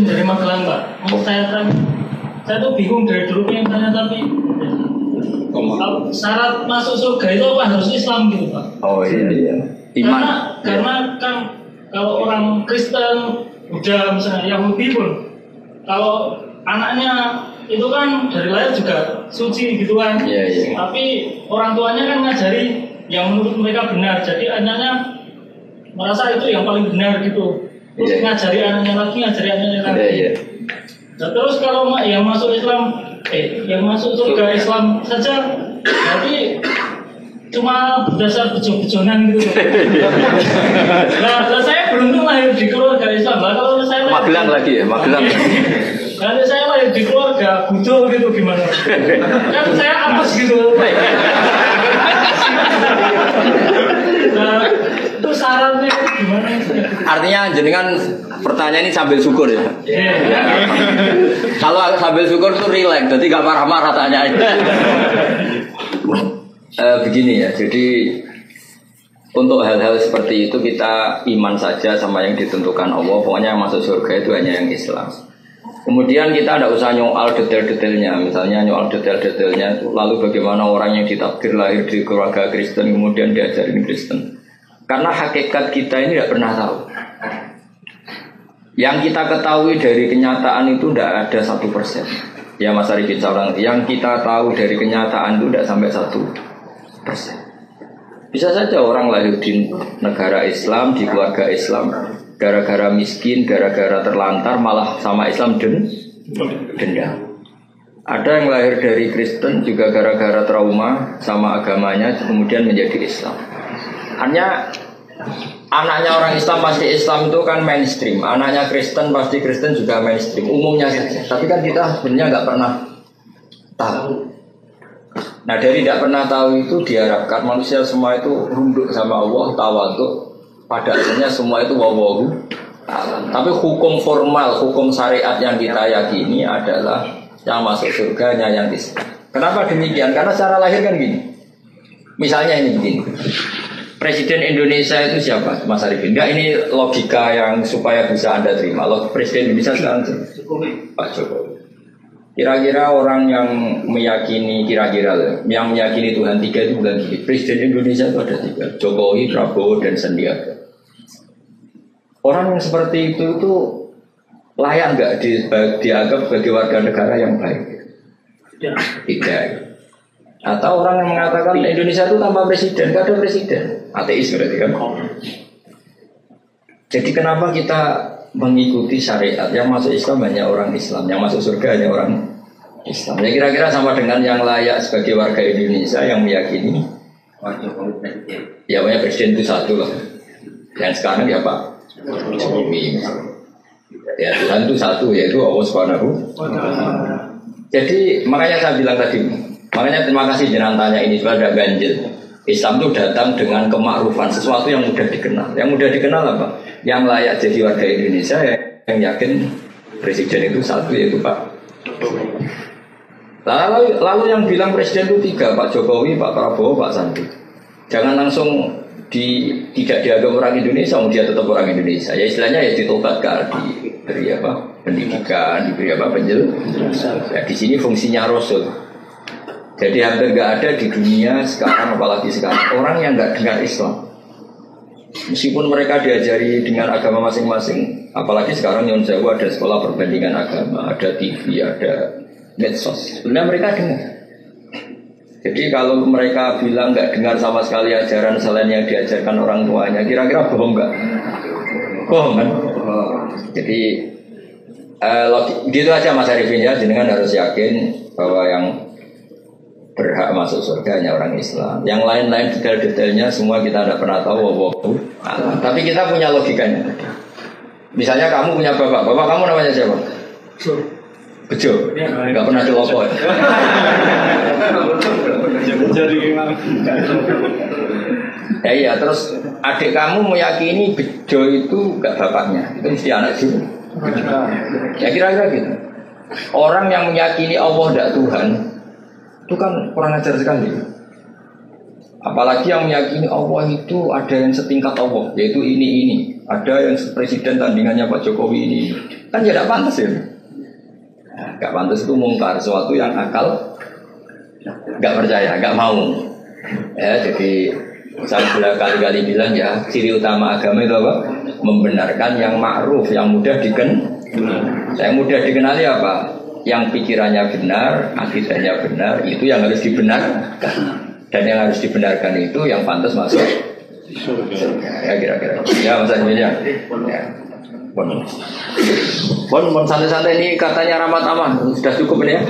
dari Magelang Pak. Mau saya tuh bingung dari dulu pengen tanya tapi syarat masuk surga itu apa harus Islam gitu Pak? Oh iya. Iman. Karena kan kalau orang Kristen, Buddha misalnya Yahudi pun kalau anaknya itu kan dari lahir juga suci gitu kan. Iya. Tapi orang tuanya kan ngajari yang menurut mereka benar. Jadi anaknya merasa itu yang paling benar gitu. Terus ngajari anaknya lagi. Iya. Nah, terus kalau yang masuk Islam, yang masuk surga Islam saja, berarti cuma berdasar bejo-bejonan gitu. Nah, saya beruntung lahir di keluarga Islam. Nah, kalau saya Magelang lagi ya, Magelang. Nanti saya lahir di keluarga budo gitu gimana? Kan saya apes gitu. Nah, itu syaratnya gimana? Artinya jenengan pertanyaan ini sambil syukur ya. Kalau sambil syukur tuh relax, jadi gak marah-marah tanyain. Begini ya, jadi untuk hal-hal seperti itu kita iman saja sama yang ditentukan Allah. Pokoknya yang masuk surga itu hanya yang Islam. Kemudian kita tidak usah nyoal detail-detailnya. Misalnya nyoal detail-detailnya itu lalu bagaimana orang yang ditakdir lahir di keluarga Kristen kemudian diajarin Kristen. Karena hakikat kita ini tidak pernah tahu. Yang kita ketahui dari kenyataan itu tidak ada 1%. Ya Mas Arifin seorang yang kita tahu dari kenyataan itu tidak sampai 1%. Bisa saja orang lahir di negara Islam, di keluarga Islam, gara-gara miskin, gara-gara terlantar malah sama Islam dendam. Ada yang lahir dari Kristen juga gara-gara trauma sama agamanya kemudian menjadi Islam. Hanya anaknya orang Islam pasti Islam itu kan mainstream, anaknya Kristen pasti Kristen juga mainstream, umumnya saja. Tapi kan kita sebenarnya nggak pernah tahu. Nah dari tidak pernah tahu itu diharapkan manusia semua itu runduk sama Allah, tawaduk. Pada akhirnya semua itu wawahu. Tapi hukum formal, hukum syariat yang kita yakini adalah yang masuk surganya yang Islam. Kenapa demikian? Karena secara lahir kan gini. Misalnya ini begini. Presiden Indonesia itu siapa, Mas Arifin? Enggak, ini logika yang supaya bisa Anda terima. Presiden Indonesia sekarang Pak Jokowi. Kira-kira orang yang meyakini yang meyakini Tuhan tiga itu bukan tiga. Presiden Indonesia itu ada tiga, Jokowi, Prabowo, dan Sandiaga. Orang yang seperti itu layak nggak dianggap sebagai warga negara yang baik? Tidak. Atau orang yang mengatakan Indonesia itu tanpa presiden, nggak ada presiden, ateis berarti kan? Jadi kenapa kita mengikuti syariat yang masuk Islam hanya orang Islam, yang masuk surga hanya orang Islam? Ya kira-kira sama dengan yang layak sebagai warga Indonesia yang meyakini ya banyak presiden itu satu loh. Dan sekarang ya Pak Jokowi. Ya Tuhan itu satu yaitu Allah Subhanahu. Jadi makanya saya bilang tadi, makanya terima kasih jenengan tanya ini supaya tidak ganjil. Islam itu datang dengan kemakrufan, sesuatu yang mudah dikenal. Yang mudah dikenal apa? Yang layak jadi warga Indonesia yang yakin presiden itu satu yaitu Pak Jokowi. Lalu yang bilang presiden itu tiga, Pak Jokowi, Pak Prabowo, Pak Sandi. Jangan langsung tidak dianggap orang Indonesia, dia tetap orang Indonesia. Ya istilahnya ya ditobatkan, diberi apa? Pendidikan, diberi apa? Penjelasan. Ya, di sini fungsinya Rasul. Jadi hampir nggak ada di dunia sekarang, apalagi sekarang orang yang nggak dengar Islam. Meskipun mereka diajari dengan agama masing-masing, apalagi sekarang Nyon Sewu ada sekolah perbandingan agama, ada TV, ada medsos. Sebenarnya mereka dengar. Jadi kalau mereka bilang nggak dengar sama sekali ajaran selain yang diajarkan orang tuanya, kira-kira bohong nggak? Bohong kan? Jadi gitu aja Mas Arifin ya, jenengan harus yakin bahwa yang berhak masuk surga hanya orang Islam. Yang lain-lain detail-detailnya semua kita tidak pernah tahu. Tapi kita punya logikanya. Misalnya kamu punya bapak kamu namanya siapa? Bejo. Enggak pernah celoko. Ya iya, terus adik kamu meyakini Bejo itu enggak bapaknya. Itu mesti anak juga. Ya kira-kira gitu. Orang yang meyakini Allah tidak Tuhan itu kan kurang ajar sekali. Apalagi yang meyakini Allah itu ada yang setingkat Allah, yaitu ini. Ada yang presiden tandingannya Pak Jokowi ini. Kan tidak pantas ya. Gak pantas itu mungkar, sesuatu yang akal gak percaya, gak mau. Ya, jadi saya sudah kali-kali bilang ya, ciri utama agama itu apa? Membenarkan yang ma'ruf, yang mudah dikenal. Saya mudah dikenali apa? Yang pikirannya benar, akidahnya benar, itu yang harus dibenarkan. Dan yang harus dibenarkan itu yang pantas masuk surga. Ya kira-kira. Ya Mas Anwar ya. Bon santai-santai ini katanya Rahmat Aman sudah cukup ini ya.